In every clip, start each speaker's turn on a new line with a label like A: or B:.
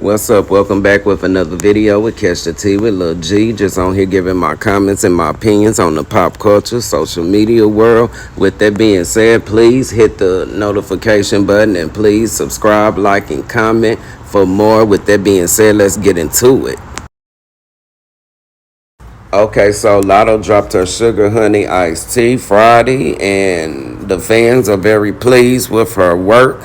A: What's up? Welcome back with another video with Caresha T with Lil G. Just on here giving my comments and my opinions on the pop culture, social media world. With that being said, please hit the notification button and please subscribe, like, and comment for more. With that being said, let's get into it. Okay, so Latto dropped her Sugar Honey Iced Tea Friday, and the fans are very pleased with her work.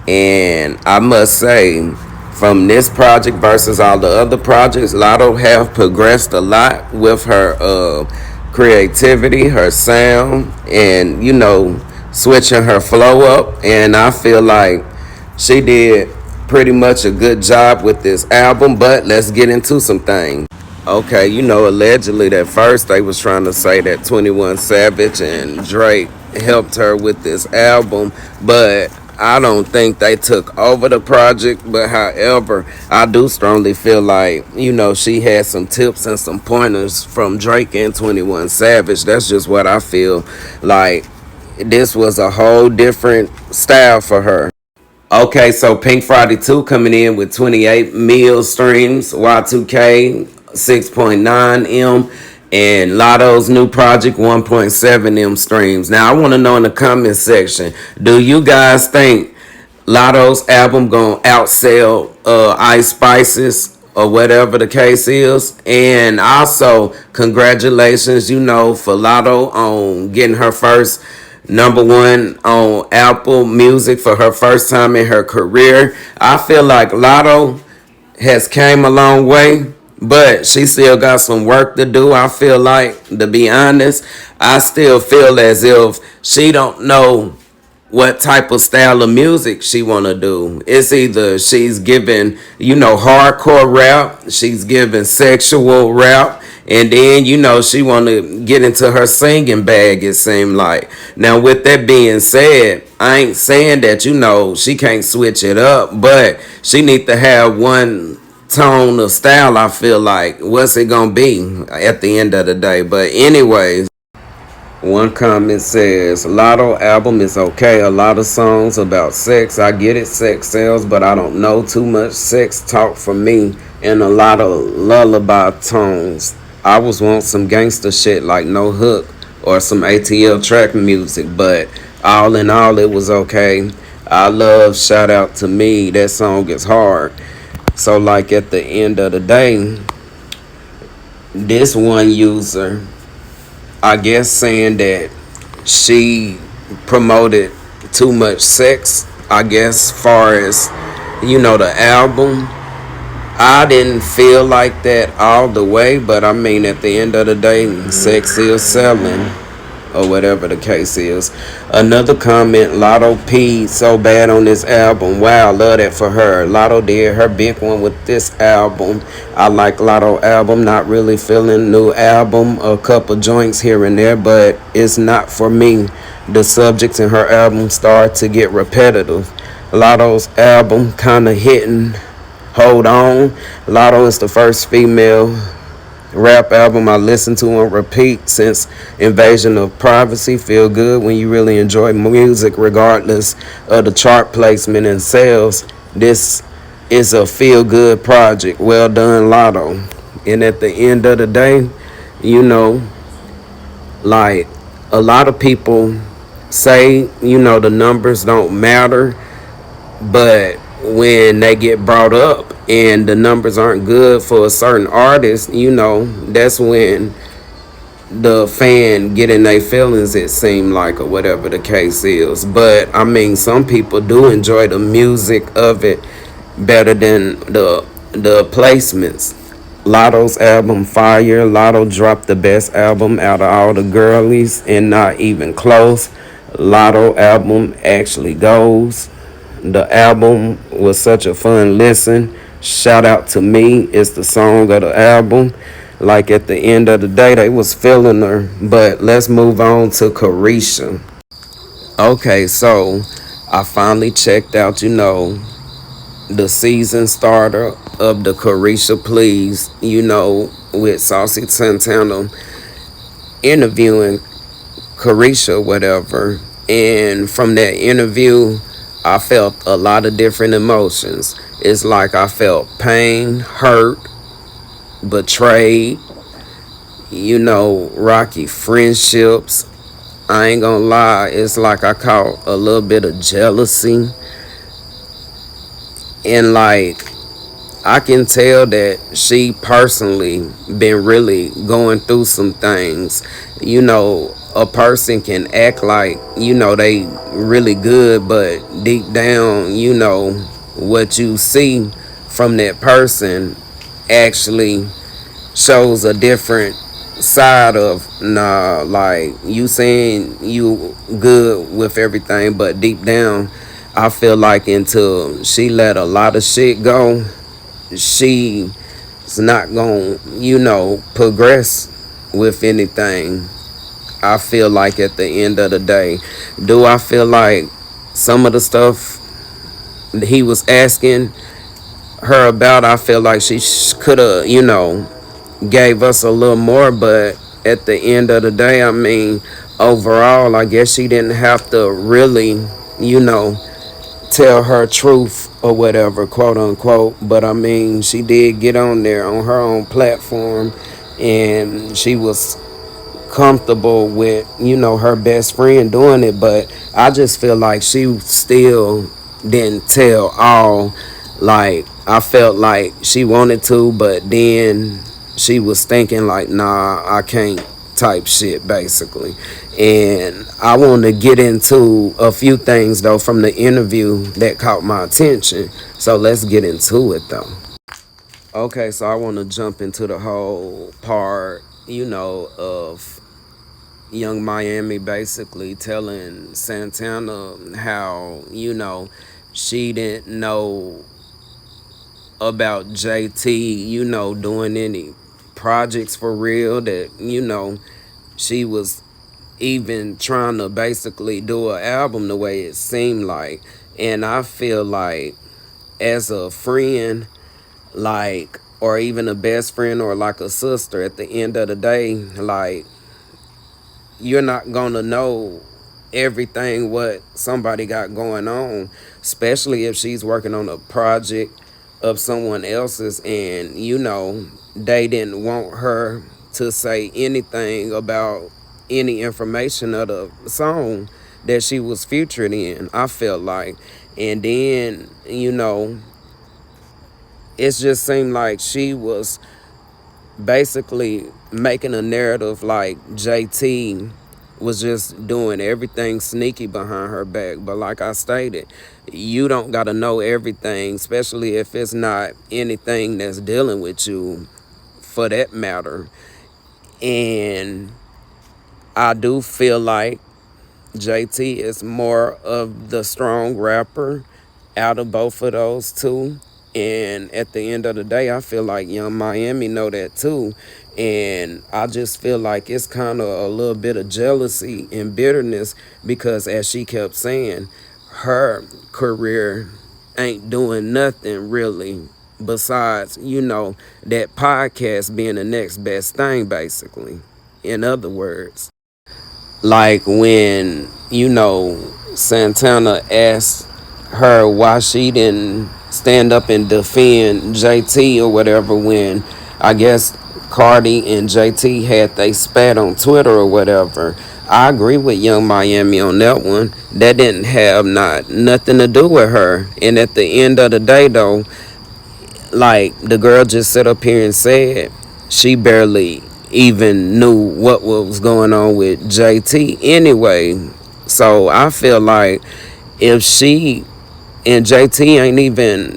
A: And I must say, from this project versus all the other projects, Latto have progressed a lot with her creativity, her sound, and switching her flow up. And I feel like she did pretty much a good job with this album. But let's get into some things. Okay, allegedly at first they was trying to say that 21 Savage and Drake helped her with this album, but I don't think they took over the project. But however, I do strongly feel like, she had some tips and some pointers from Drake and 21 Savage. That's just what I feel like. This was a whole different style for her. Okay, so Pink Friday 2 coming in with 28 mil streams, Y2K 6.9 M, and Latto's new project 1.7 M streams. Now I want to know in the comment section, do you guys think Latto's album gonna outsell Ice Spices or whatever the case is? And also congratulations, for Latto on getting her first #1 on Apple Music for her first time in her career. I feel like Latto has came a long way, but she still got some work to do. I feel like, to be honest, I still feel as if she don't know what type of style of music she want to do. It's either she's giving, hardcore rap, she's giving sexual rap, and then, she want to get into her singing bag, it seemed like. Now, with that being said, I ain't saying that, she can't switch it up, but she need to have one tone of style. I feel like, what's it gonna be at the end of the day? But anyways, one comment says, Latto album is okay. A lot of songs about sex. I get it, sex sells, but I don't know too much sex talk for me, and a lot of lullaby tones. I was want some gangster shit like No Hook or some ATL track music, but all in all, it was okay. I love Shout Out to Me. That song is hard. So like at the end of the day, this one user, I guess, saying that she promoted too much sex, I guess, far as, the album. I didn't feel like that all the way, but I mean, at the end of the day, sex is selling, or whatever the case is. Another comment, Latto peed so bad on this album. Wow, love that for her. Latto did her big one with this album. I like Latto album, not really feeling new album, a couple joints here and there, but it's not for me. The subjects in her album start to get repetitive. Latto's album kind of hitting. Hold On. Latto is the first female rap album I listened to on repeat since Invasion of Privacy. Feel good when you really enjoy music regardless of the chart placement and sales. This is a feel good project. Well done, Latto. And at the end of the day, like a lot of people say, the numbers don't matter, but when they get brought up and the numbers aren't good for a certain artist, that's when the fan get in their feelings, it seemed like, or whatever the case is. But I mean, some people do enjoy the music of it better than the placements. Latto's album fire. Latto dropped the best album out of all the girlies, and not even close. Latto album actually goes. The album was such a fun listen. Shout Out to Me is the song of the album. Like at the end of the day, they was feeling her. But let's move on to Caresha. Okay, so I finally checked out, the season starter of the Caresha Please, with Saucy Santana interviewing Caresha, whatever. And from that interview, I felt a lot of different emotions. It's like I felt pain, hurt, betrayed, rocky friendships. I ain't gonna lie, it's like I caught a little bit of jealousy. And like, I can tell that she personally been really going through some things. A person can act like, they really good, but deep down, what you see from that person actually shows a different side of, nah, like, you saying you good with everything, but deep down, I feel like until she let a lot of shit go, she's not gonna, progress with anything. I feel like at the end of the day, do I feel like some of the stuff he was asking her about, I feel like she could have, gave us a little more, but at the end of the day, I mean, overall, I guess she didn't have to really, tell her truth or whatever, quote unquote. But I mean, she did get on there on her own platform, and she was comfortable with, her best friend doing it. But I just feel like she still didn't tell all. Like, I felt like she wanted to, but then she was thinking like, nah, I can't, type shit basically. And I want to get into a few things though from the interview that caught my attention. So let's get into it though. Okay, so I want to jump into the whole part, of Young Miami basically telling Santana how, she didn't know about JT, doing any projects for real, that, she was even trying to basically do an album the way it seemed like. And I feel like as a friend, like, or even a best friend or like a sister, at the end of the day, like, you're not gonna know everything what somebody got going on, especially if she's working on a project of someone else's, and they didn't want her to say anything about any information of the song that she was featured in, I felt like. And then, it just seemed like she was basically making a narrative like JT was just doing everything sneaky behind her back. But like I stated, you don't got to know everything, especially if it's not anything that's dealing with you for that matter. And I do feel like JT is more of the strong rapper out of both of those two. And at the end of the day, I feel like Young Miami know that too. And I just feel like it's kind of a little bit of jealousy and bitterness because, as she kept saying, her career ain't doing nothing really besides, that podcast being the next best thing, basically. In other words, like when, Santana asked her why she didn't stand up and defend JT or whatever, when I guess Cardi and JT had they spat on Twitter or whatever. I agree with Young Miami on that one. That didn't have nothing to do with her. And at the end of the day though, like, the girl just sat up here and said she barely even knew what was going on with JT anyway. So I feel like if she and JT ain't even,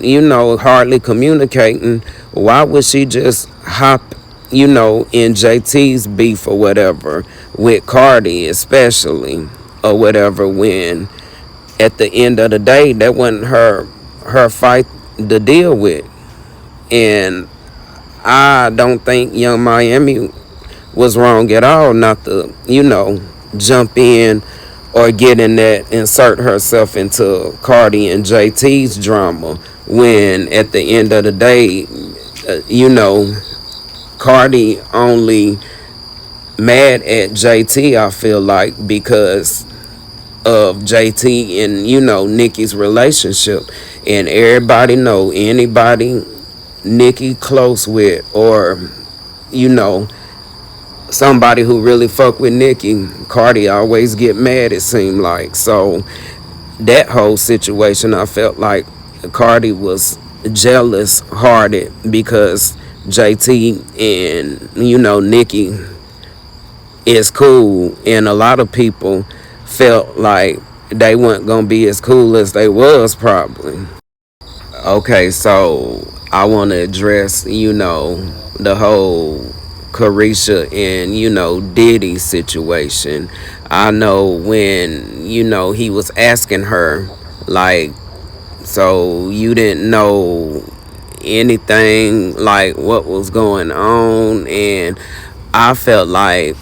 A: hardly communicating, why would she just hop, in JT's beef or whatever with Cardi especially or whatever, when at the end of the day that wasn't her fight to deal with. And I don't think Young Miami was wrong at all not to, jump in or get in that, insert herself into Cardi and JT's drama, when at the end of the day, Cardi only mad at JT, I feel like, because of JT and Nicki's relationship, and everybody know anybody Nicki close with, or you know somebody who really fuck with Nicki, Cardi always get mad, it seemed like. So that whole situation, I felt like Cardi was jealous hearted because JT and Nicki is cool, and a lot of people felt like they weren't gonna be as cool as they was probably. Okay, so I want to address the whole Caresha and Diddy situation. I know when he was asking her, like, so you didn't know anything, like what was going on, and I felt like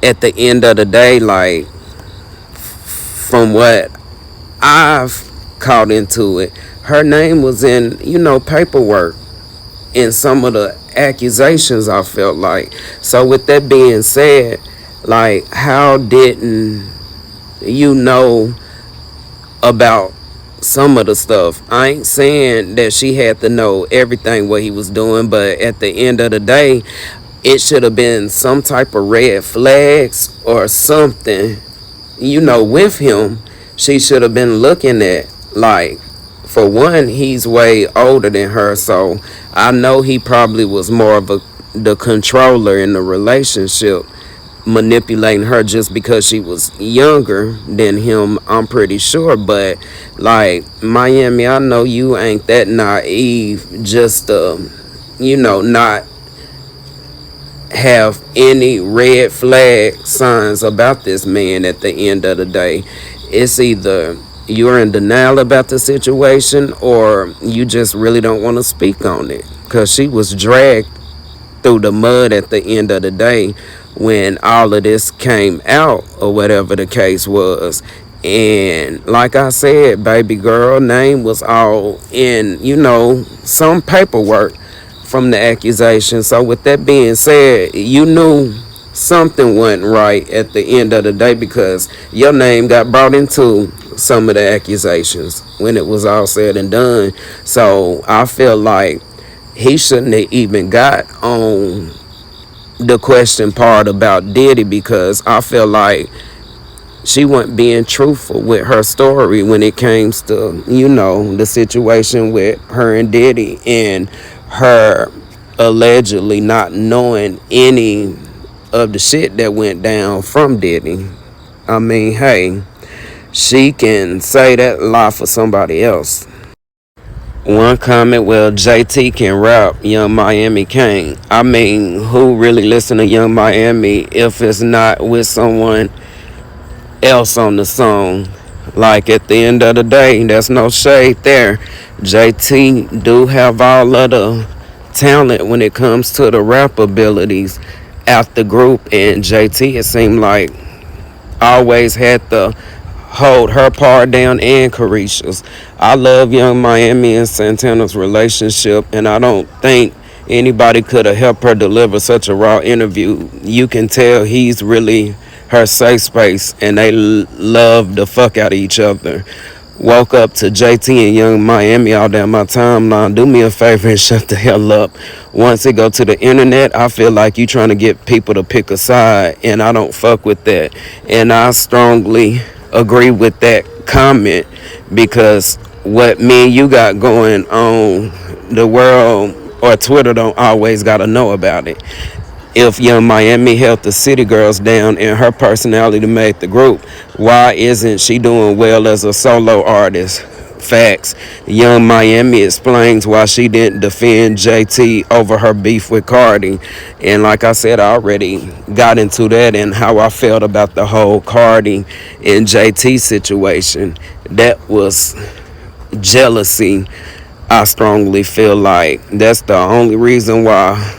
A: at the end of the day, like, from what I've caught into it, her name was in paperwork in some of the accusations, I felt like. So with that being said, like, how didn't you know about some of the stuff? I ain't saying that she had to know everything what he was doing, but at the end of the day, it should have been some type of red flags or something, with him. She should have been looking at, like, for one, he's way older than her, so I know he probably was more of the controller in the relationship, manipulating her just because she was younger than him, I'm pretty sure. But like, Miami, I know you ain't that naive just to not have any red flag signs about this man. At the end of the day, it's either you're in denial about the situation or you just really don't want to speak on it, because she was dragged through the mud at the end of the day when all of this came out, or whatever the case was. And like I said, baby girl name was all in some paperwork from the accusation. So with that being said, you knew something wasn't right at the end of the day, because your name got brought into some of the accusations when it was all said and done. So I feel like he shouldn't have even got on the question part about Diddy, because I feel like she wasn't being truthful with her story when it came to the situation with her and Diddy, and her allegedly not knowing any of the shit that went down from Diddy. I mean, hey, she can say that lie for somebody else. One comment, well, JT can rap, Young Miami can't. I mean, who really listen to Young Miami if it's not with someone else on the song? Like, at the end of the day, there's no shade there. JT do have all of the talent when it comes to the rap abilities out the group, and JT, it seemed like, always had to hold her part down, and Caresha's. I love Young Miami and Santana's relationship, and I don't think anybody could have helped her deliver such a raw interview. You can tell he's really her safe space, and they love the fuck out of each other. Woke up to JT and Young Miami all down my timeline. Do me a favor and shut the hell up. Once it go to the internet, I feel like you trying to get people to pick a side, and I don't fuck with that. And I strongly agree with that comment, because what me and you got going on, the world or Twitter don't always gotta know about it. If Young Miami held the City Girls down and her personality made the group, why isn't she doing well as a solo artist? Facts. Young Miami explains why she didn't defend JT over her beef with Cardi. And like I said, I already got into that and how I felt about the whole Cardi and JT situation. That was jealousy. I strongly feel like that's the only reason why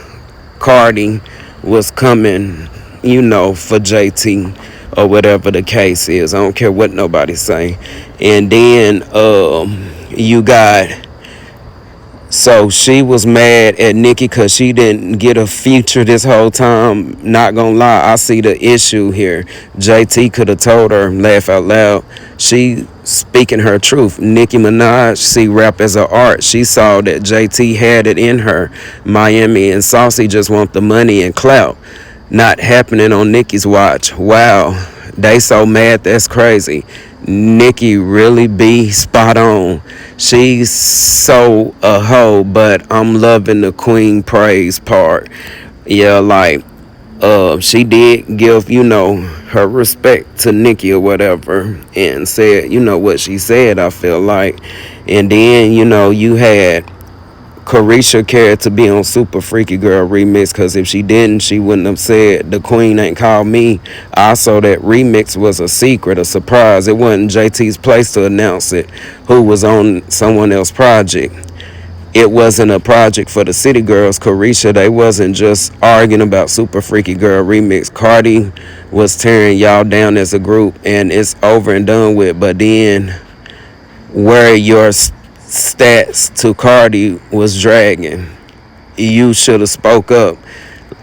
A: Cardi was coming, for JT, or whatever the case is. I don't care what nobody say. And then you got So she was mad at Nicki because she didn't get a feature this whole time. Not gonna lie, I see the issue here. JT could have told her, laugh out loud. She speaking her truth. Nicki Minaj see rap as an art. She saw that JT had it in her. Miami and Saucy just want the money and clout. Not happening on Nicki's watch. Wow, they so mad that's crazy. Nicki really be spot on. She's so a hoe, but I'm loving the queen praise part. Yeah, like she did give, her respect to Nicki or whatever and said, what she said, I feel like. And then, you had Caresha cared to be on Super Freaky Girl remix because if she didn't, she wouldn't have said the queen ain't called me. Also, that remix was a secret, a surprise. It wasn't JT's place to announce it, who was on someone else's project. It wasn't a project for the City Girls. Caresha, they wasn't just arguing about Super Freaky Girl remix. Cardi was tearing y'all down as a group, and it's over and done with. But then where your stats to Cardi was dragging. You should have spoke up.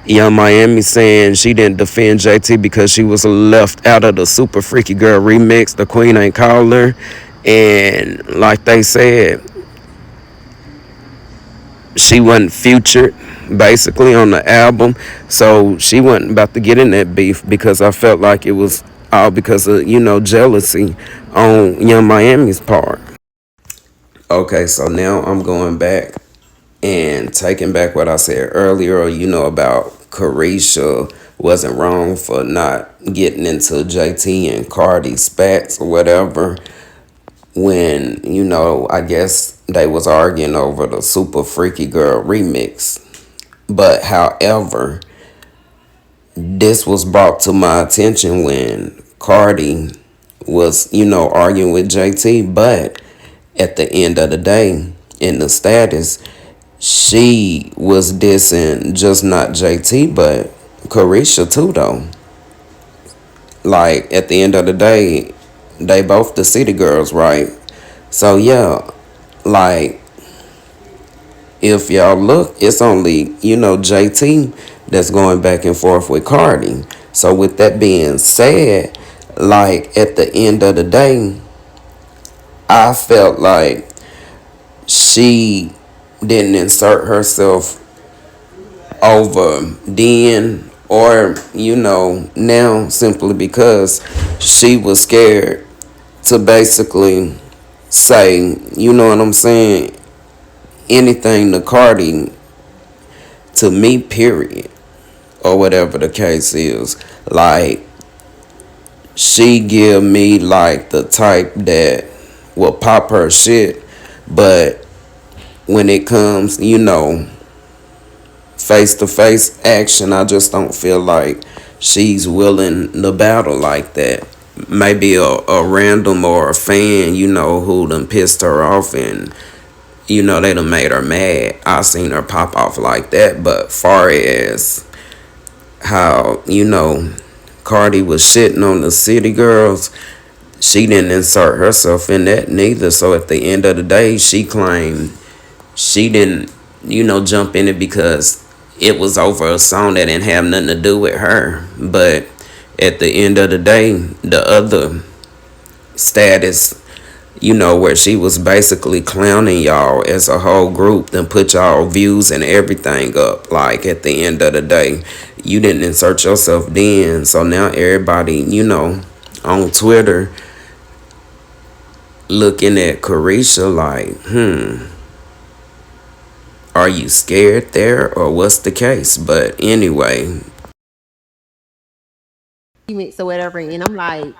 A: Young Miami saying she didn't defend JT because she was left out of the Super Freaky Girl remix. The Queen ain't called her. And like they said, she wasn't featured basically on the album. So she wasn't about to get in that beef because I felt like it was all because of, jealousy on Young Miami's part. Okay, so now I'm going back and taking back what I said earlier, about Caresha wasn't wrong for not getting into JT and Cardi spats or whatever when, I guess they was arguing over the Super Freaky Girl remix. But however, this was brought to my attention when Cardi was, arguing with JT, but at the end of the day, in the status, she was dissing just not JT, but Caresha too, though. Like, at the end of the day, they both the city girls, right? So, yeah, like, if y'all look, it's only, JT that's going back and forth with Cardi. So, with that being said, like, at the end of the day, I felt like she didn't insert herself over then or now simply because she was scared to basically say, what I'm saying, anything to Cardi, to me, period, or whatever the case is. Like, she give me like the type that will pop her shit, but when it comes, face to face action, I just don't feel like she's willing to battle like that. Maybe a random or a fan, who done pissed her off and, they done made her mad. I seen her pop off like that. But far as how, Cardi was shitting on the city girls, she didn't insert herself in that neither. So at the end of the day, she claimed she didn't, jump in it because it was over a song that didn't have nothing to do with her. But at the end of the day, the other status, where she was basically clowning y'all as a whole group, then put y'all views and everything up. Like, at the end of the day, you didn't insert yourself then. So now everybody, on Twitter looking at Caresha like, are you scared there or what's the case? But anyway.
B: Remix or whatever, and I'm like,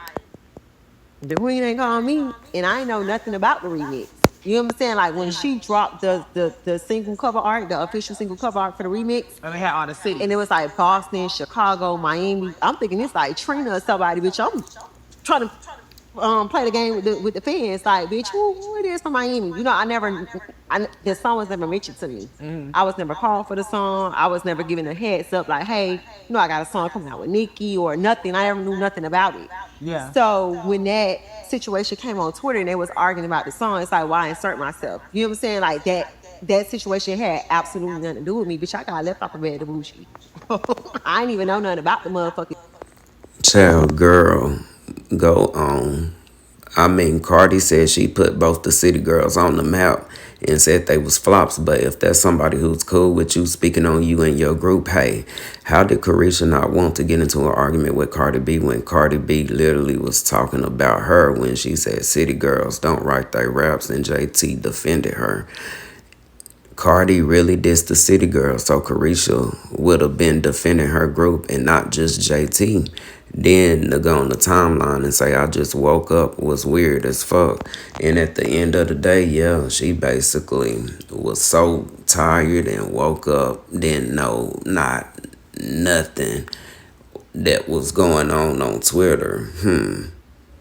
B: the queen ain't calling me, and I ain't know nothing about the remix. You know what I'm saying? Like when she dropped the single cover art, the official single cover art for the remix,
C: And they had all the cities.
B: and it was like Boston, Chicago, Miami. I'm thinking it's like Trina or somebody, bitch. I'm trying to play the game with the fans. Like, bitch, who it is from Miami? The song was never mentioned to me. I was never called for the song. I was never given a heads up, like, hey, I got a song coming out with Nicki or nothing. I never knew nothing about it.
C: Yeah.
B: So when that situation came on Twitter and they was arguing about the song, it's like, why insert myself? You know what I'm saying? Like that that situation had absolutely nothing to do with me. Bitch, I got left off the bed to bougie. I ain't even know nothing about the motherfucking.
A: Child, girl, go on. I mean, Cardi said she put both the city girls on the map and said they was flops. But if that's somebody who's cool with you, speaking on you and your group, hey, how did Caresha not want to get into an argument with Cardi B when Cardi B literally was talking about her when she said city girls don't write their raps and JT defended her? Cardi really dissed the city girl, so Caresha would have been defending her group and not just JT. Then to go on the timeline and say I just woke up was weird as fuck. And at the end of the day, yeah, she basically was so tired and woke up, didn't know not nothing that was going on Twitter.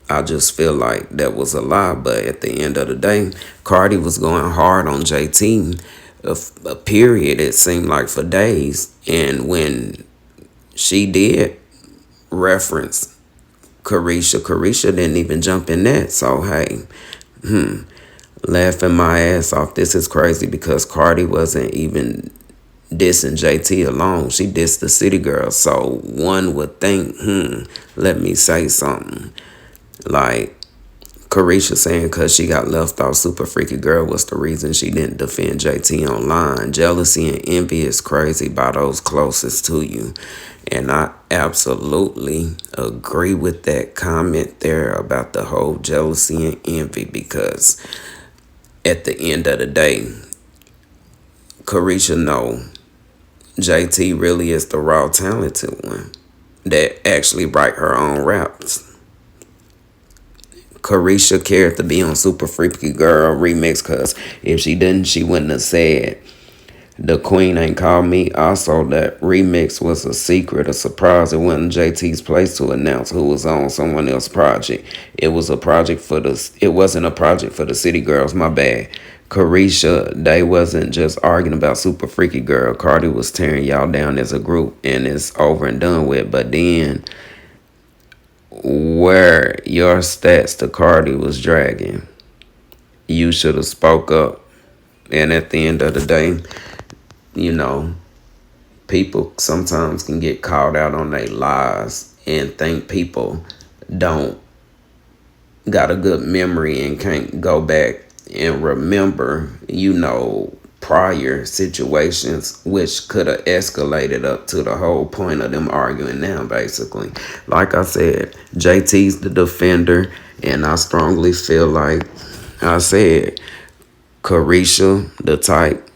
A: I just feel like that was a lie, but at the end of the day, Cardi was going hard on JT. A period, it seemed like for days. And when she did reference Caresha didn't even jump in that. So hey, laughing my ass off. This is crazy because Cardi wasn't even dissing JT alone. She dissed the city girl. So one would think, let me say something. Like Caresha saying because she got left off Super Freaky Girl was the reason she didn't defend JT online. Jealousy and envy is crazy by those closest to you. And I absolutely agree with that comment there about the whole jealousy and envy because at the end of the day, Caresha know JT really is the raw talented one that actually write her own raps. Caresha cared to be on Super Freaky Girl remix because if she didn't, she wouldn't have said the Queen Ain't Called Me. Also, that remix was a secret, a surprise. It wasn't JT's place to announce who was on someone else's project. It was a project for the. It wasn't a project for the City Girls. My bad. Caresha, they wasn't just arguing about Super Freaky Girl. Cardi was tearing y'all down as a group, and it's over and done with. But then where your stats to Cardi was dragging, you should have spoke up. And at the end of the day, you know, people sometimes can get caught out on their lies and think people don't got a good memory and can't go back and remember, prior situations which could have escalated up to the whole point of them arguing now, basically. Like I said, JT's the defender, and I strongly feel like I said, Caresha, the type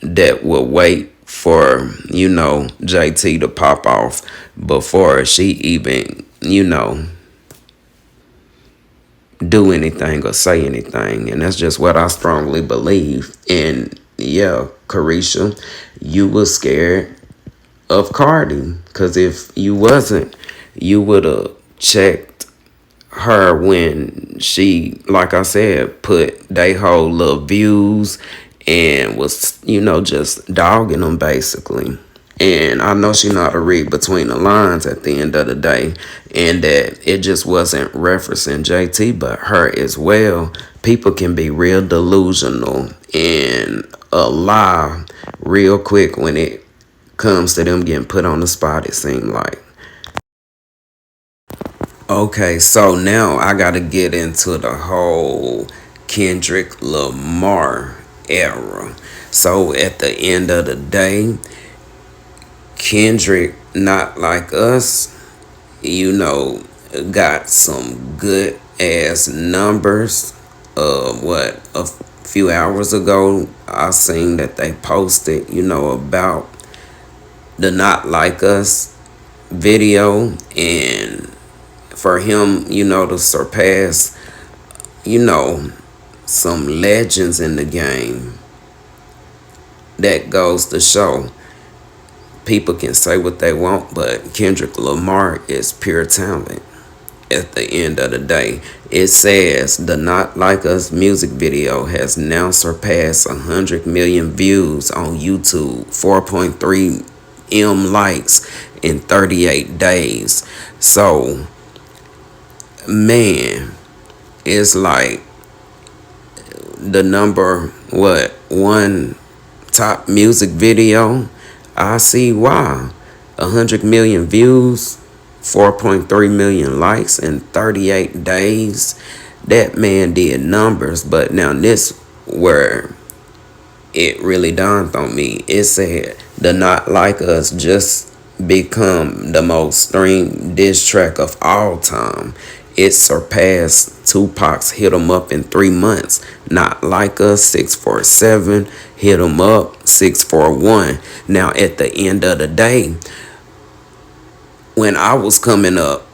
A: that will wait for, JT to pop off before she even, do anything or say anything. And that's just what I strongly believe. And yeah, Caresha, you was scared of Cardi. Because if you wasn't, you would have checked her when she, like I said, put they whole little views and was, just dogging them basically. And I know she know how to read between the lines at the end of the day, and that it just wasn't referencing JT, but her as well. People can be real delusional and a lie real quick when it comes to them getting put on the spot, it seemed like. Okay, so now I gotta get into the whole Kendrick Lamar era. So at the end of the day, Kendrick, Not Like Us, got some good ass numbers. A few hours ago, I seen that they posted, about the Not Like Us video, and for him, to surpass, some legends in the game, that goes to show people can say what they want, but Kendrick Lamar is pure talent. At the end of the day, it says the Not Like Us music video has now surpassed 100 million views on YouTube, 4.3 M likes in 38 days. So, man, it's like the number one top music video, I see why. 100 million views, 4.3 million likes in 38 days. That man did numbers, but now this where it really dawned on me. It said the Not Like Us just become the most streamed diss track of all time. It surpassed Tupac's Hit 'Em Up in 3 months. Not Like Us 647, Hit 'Em Up 641. Now at the end of the day, when I was coming up,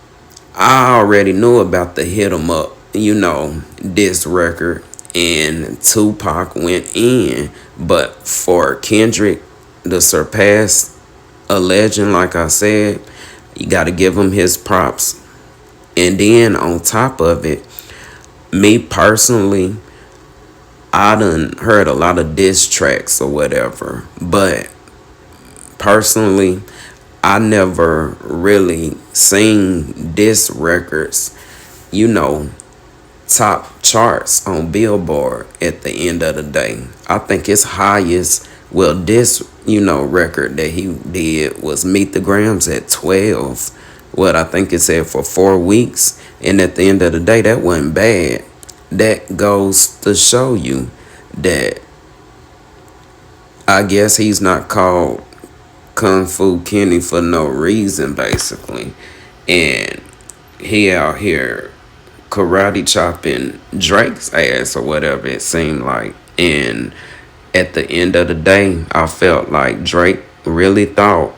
A: I already knew about the Hit 'Em Up, diss record, and Tupac went in. But for Kendrick to surpass a legend, like I said, you got to give him his props. And then on top of it, me personally, I done heard a lot of diss tracks or whatever, but personally, I never really seen diss records, you know, top charts on Billboard at the end of the day. I think his highest, well, this, record that he did was Meet the Grams at 12. What I think it said for 4 weeks. And at the end of the day, that wasn't bad. That goes to show you that I guess he's not called Kung Fu Kenny for no reason, basically. And he out here karate chopping Drake's ass or whatever it seemed like. And at the end of the day, I felt like Drake really thought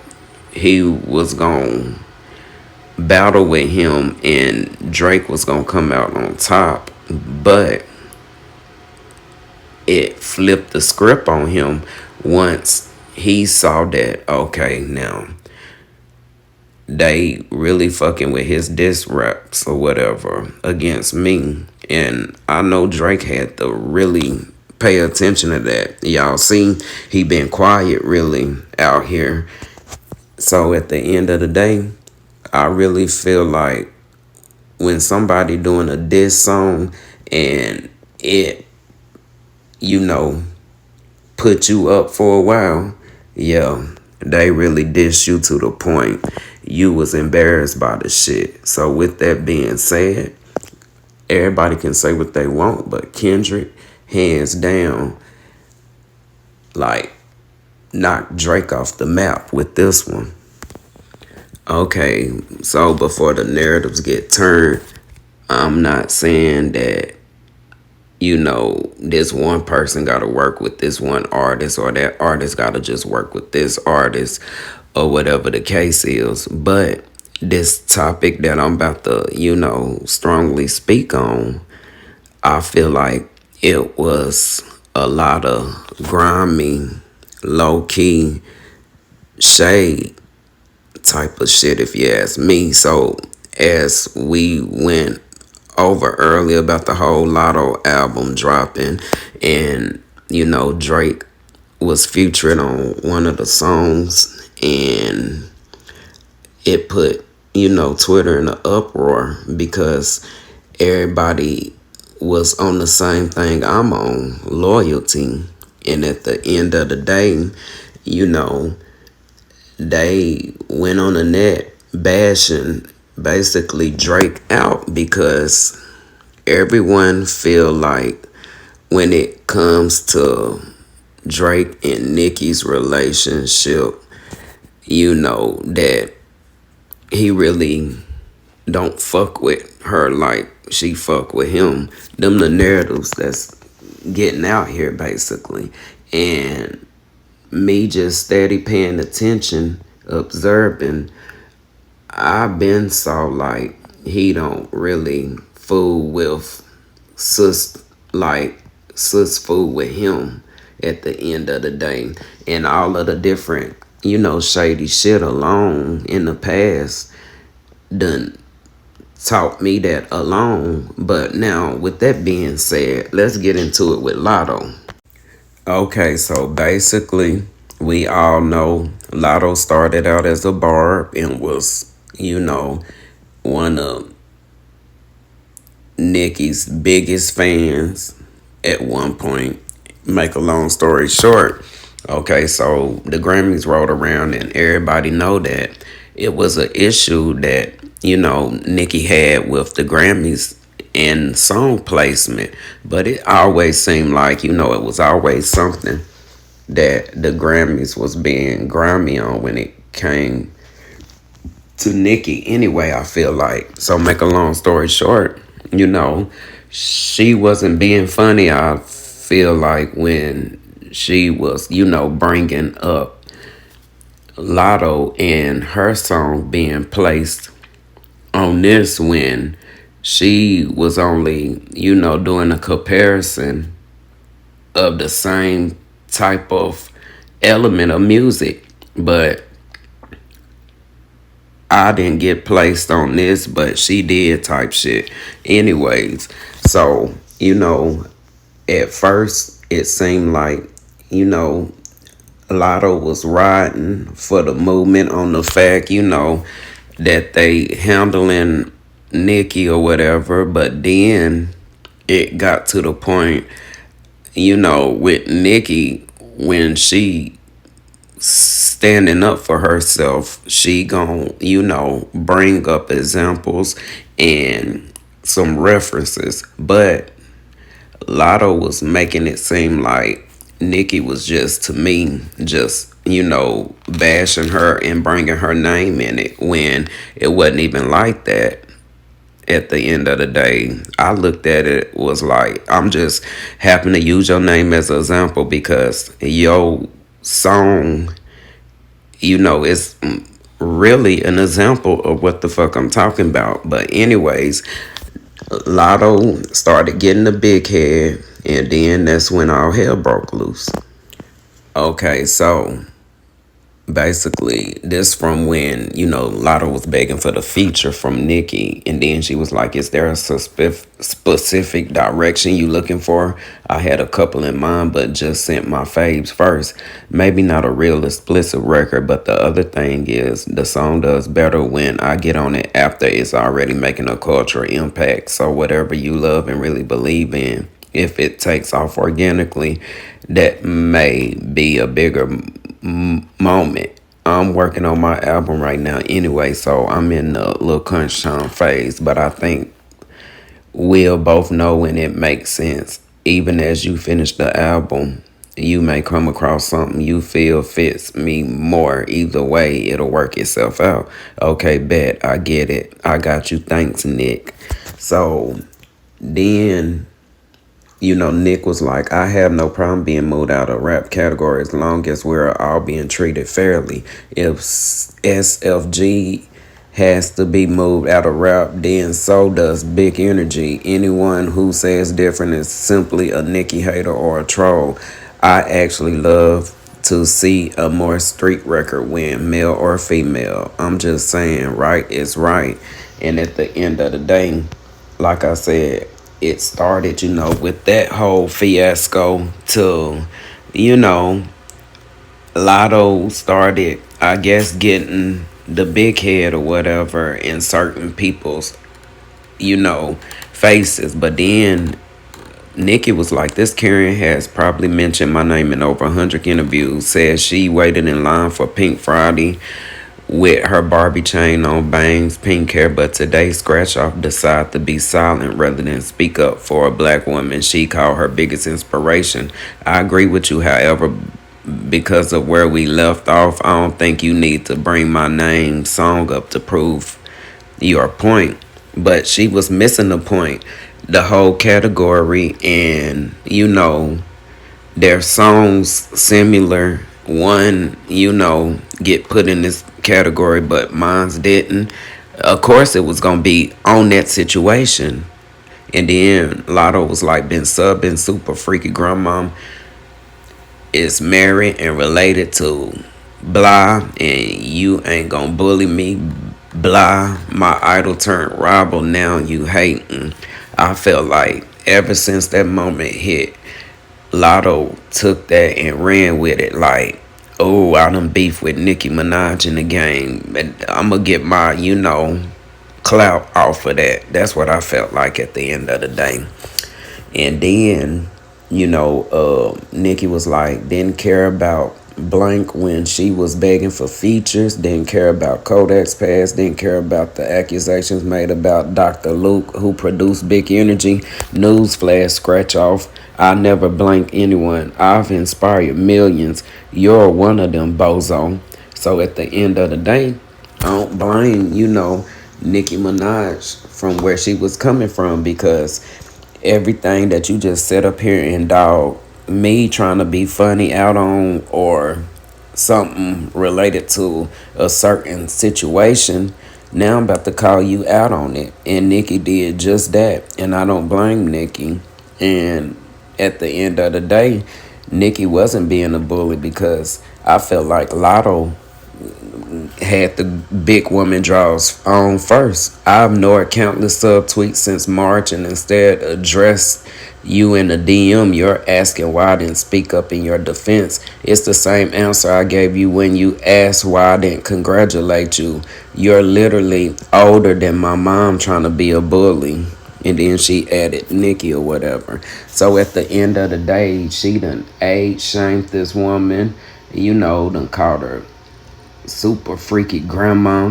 A: he was going to battle with him and Drake was going to come out on top. But it flipped the script on him once he saw that, okay, now they really fucking with his diss raps or whatever against me. And I know Drake had to really pay attention to that. Y'all see, he been quiet really out here. So at the end of the day, I really feel like when somebody doing a diss song and it, put you up for a while, yeah, they really diss you to the point you was embarrassed by the shit. So with that being said, everybody can say what they want, but Kendrick, hands down, like, knocked Drake off the map with this one. Okay, so before the narratives get turned, I'm not saying that, this one person got to work with this one artist or that artist got to just work with this artist or whatever the case is. But this topic that I'm about to, strongly speak on, I feel like it was a lot of grimy, low-key shade type of shit, if you ask me. So as we went over earlier about the whole Latto album dropping, and Drake was featured on one of the songs, and it put Twitter in an uproar because everybody was on the same thing I'm on, loyalty. And at the end of the day, they went on the net bashing basically Drake out because everyone feel like when it comes to Drake and Nicki's relationship, that he really don't fuck with her like she fuck with him. Them the narratives that's getting out here basically. And me just steady paying attention, observing, I've been saw like he don't really fool with sus, like sus fool with him at the end of the day. And all of the different, shady shit alone in the past done taught me that alone. But now with that being said, let's get into it with Latto. Okay, so basically, we all know Latto started out as a barb and was, one of Nicki's biggest fans at one point. make a long story short, okay, so the Grammys rolled around and everybody know that it was an issue that, Nicki had with the Grammys and song placement. But it always seemed like, it was always something that the Grammys was being grimy on when it came to Nicki anyway, I feel like. So make a long story short, she wasn't being funny, I feel like, when she was, bringing up Latto and her song being placed on this when she was only, doing a comparison of the same type of element of music. But I didn't get placed on this, but she did type shit. Anyways, so, at first it seemed like, Lotto was riding for the movement on the fact, that they handling Nicki or whatever, but then it got to the point, with Nicki when she standing up for herself, she gon' bring up examples and some references. But Lotto was making it seem like Nicki was just, to me, just, bashing her and bringing her name in it when it wasn't even like that. At the end of the day, I looked at it was like, I'm just happen to use your name as an example because your song, is really an example of what the fuck I'm talking about. But anyways, Lotto started getting the big head, and then that's when all hell broke loose. Okay, so basically this from when Lotto was begging for the feature from Nicki, and then she was like, is there a specific direction you looking for? I had a couple in mind, but just sent my faves first. Maybe not a real explicit record, but the other thing is the song does better when I get on it after it's already making a cultural impact. So whatever you love and really believe in, if it takes off organically, that may be a bigger moment. I'm working on my album right now anyway, so I'm in the little crunch time phase, but I think we'll both know when it makes sense. Even as you finish the album, you may come across something you feel fits me more. Either way, it'll work itself out. Okay, bet. I get it. I got you. Thanks, Nick. So then, Nick was like, I have no problem being moved out of rap category as long as we're all being treated fairly. If SFG has to be moved out of rap, then so does Big Energy. Anyone who says different is simply a Nicki hater or a troll. I actually love to see a more street record win, male or female. I'm just saying, right is right. And at the end of the day, like I said, it started, with that whole fiasco to, Lotto started, I guess, getting the big head or whatever in certain people's, faces. But then Nicki was like, this Karen has probably mentioned my name in over 100 interviews, says she waited in line for Pink Friday with her Barbie chain on, bangs, pink hair, but today Scratch Off decided to be silent rather than speak up for a black woman she called her biggest inspiration. I agree with you, however, because of where we left off, I don't think you need to bring my name song up to prove your point. But she was missing the point. The whole category, and their songs similar. One, get put in this category, but mine's didn't. Of course, it was gonna be on that situation. And then Lotto was like, been subbing super freaky grandmom is married and related to blah, and you ain't gonna bully me, blah. My idol turned rival, now you hating. I felt like ever since that moment hit, Lotto took that and ran with it like, oh, I done beef with Nicki Minaj in the game. And I'm going to get my, clout off of that. That's what I felt like at the end of the day. And then Nicki was like, didn't care about Blank when she was begging for features, didn't care about Kodak's past, didn't care about the accusations made about Dr. Luke, who produced Big Energy. Newsflash, scratch off. I never blank anyone. I've inspired millions. You're one of them, bozo. So at the end of the day, I don't blame, Nicki Minaj from where she was coming from, because everything that you just set up here and dog me trying to be funny out on, or something related to a certain situation, now I'm about to call you out on it. And Nicki did just that. And I don't blame Nicki. And at the end of the day, Nicki wasn't being a bully, because I felt like Latto had the big woman draws on first. I've ignored countless subtweets since March and instead addressed you in the DM. You're asking why I didn't speak up in your defense. It's the same answer I gave you when you asked why I didn't congratulate you. You're literally older than my mom trying to be a bully. And then she added Nicki or whatever. So at the end of the day, she done age shamed this woman, done called her super freaky grandma,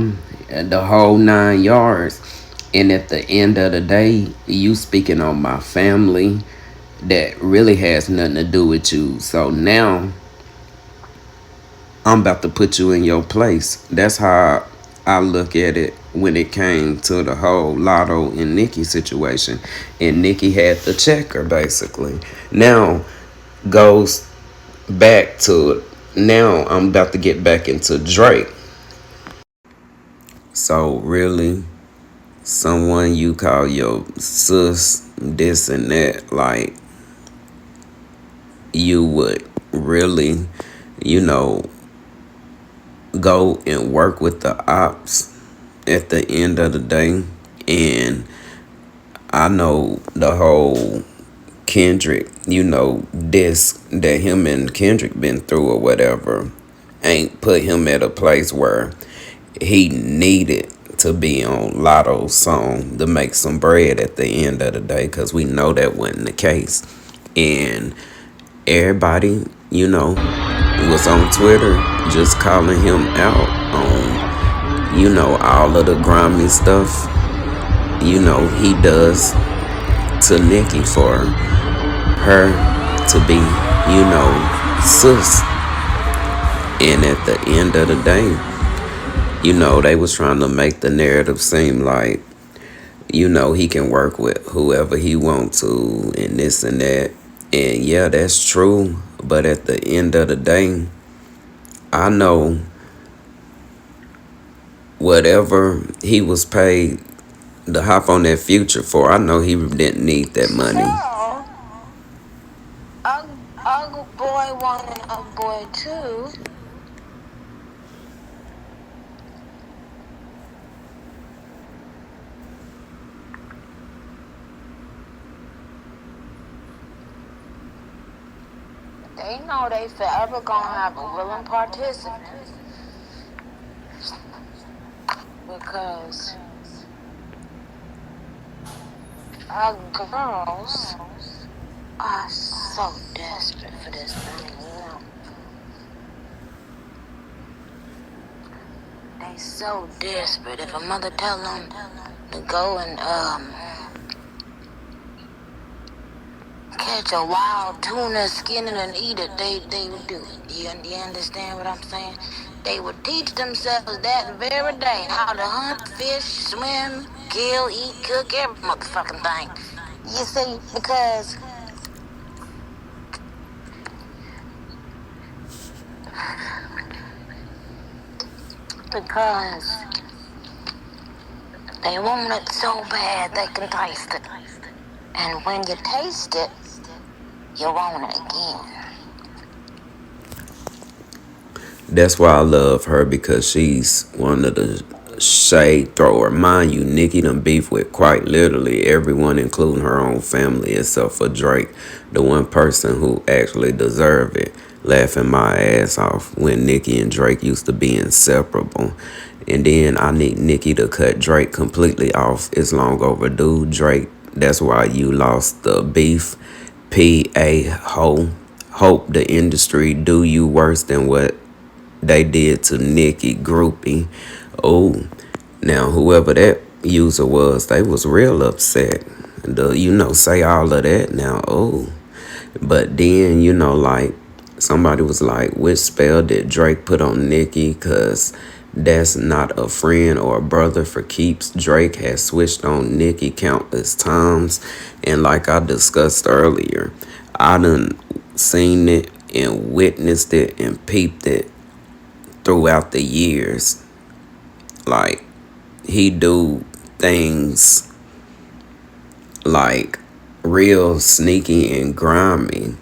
A: and the whole 9 yards. And at the end of the day, you speaking on my family that really has nothing to do with you. So now I'm about to put you in your place. That's how I look at it when it came to the whole Latto and Nicki situation. And Nicki had to check her basically. Now goes back to, now I'm about to get back into Drake. So really, someone you call your sis, this and that, like, you would really, you know, go and work with the ops at the end of the day. And I know the whole Kendrick, this that him and Kendrick been through or whatever, ain't put him at a place where he needed to be on Latto's song to make some bread at the end of the day, because we know that wasn't the case. And everybody, was on Twitter just calling him out on, all of the grimy stuff, he does to Nicki for her to be, sis. And at the end of the day, they was trying to make the narrative seem like, he can work with whoever he want to and this and that. And yeah, that's true. But at the end of the day, I know whatever he was paid to hop on that Future for, I know he didn't need that money.
C: So, a boy wanting a boy too. They know they forever gonna have a willing participant, because our girls are so desperate for this thing, They so desperate. If a mother tell them to go and catch a wild tuna, skin it and eat it, they would do it. You understand what I'm saying? They would teach themselves that very day how to hunt, fish, swim, kill, eat, cook, every motherfucking thing. You see, because they want it so bad they can taste it. And when you taste it, you want it again.
A: That's why I love her, because she's one of the shade thrower. Mind you, Nicki done beef with quite literally everyone, including her own family, except for Drake, the one person who actually deserved it. Laughing my ass off when Nicki and Drake used to be inseparable. And then I need Nicki to cut Drake completely off. It's long overdue. Drake, that's why you lost the beef. Hope the industry do you worse than what they did to Nicki Groupie. Oh, now whoever that user was, they was real upset. Say all of that now. Oh, but then like somebody was like, which spell did Drake put on Nicki? Cause that's not a friend or a brother for keeps. Drake has switched on Nicki countless times, and like I discussed earlier, I done seen it and witnessed it and peeped it throughout the years. Like he do things like real sneaky and grimy.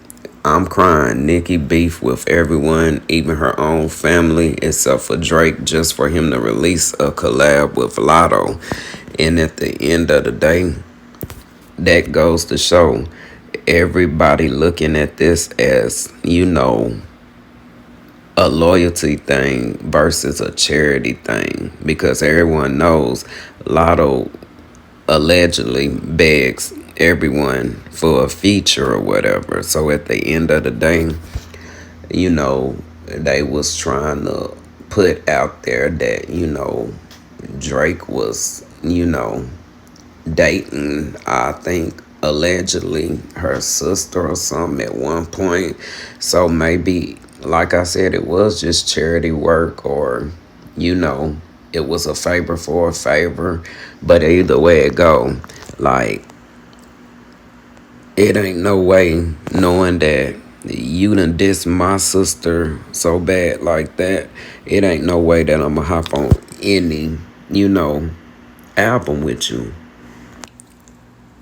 A: I'm crying. Nicki beef with everyone, even her own family, except for Drake, just for him to release a collab with Latto. And at the end of the day, that goes to show everybody looking at this as, a loyalty thing versus a charity thing. Because everyone knows Latto allegedly begs everyone for a feature or whatever. So at the end of the day, they was trying to put out there that, Drake was, dating, I think, allegedly her sister or something at one point. So maybe, like I said, it was just charity work, or, it was a favor for a favor. But either way it go, like, it ain't no way knowing that you done diss my sister so bad like that. It ain't no way that I'ma hop on any, album with you.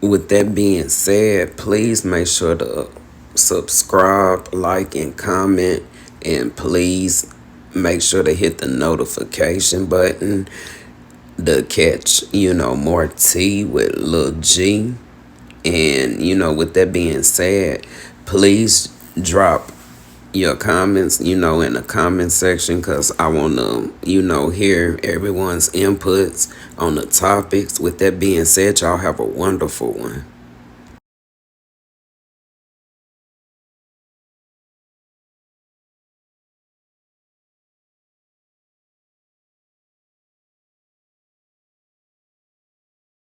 A: With that being said, please make sure to subscribe, like, and comment. And please make sure to hit the notification button to catch, more tea with Lil G. And, with that being said, please drop your comments, in the comment section, because I want to, hear everyone's inputs on the topics. With that being said, y'all have a wonderful one.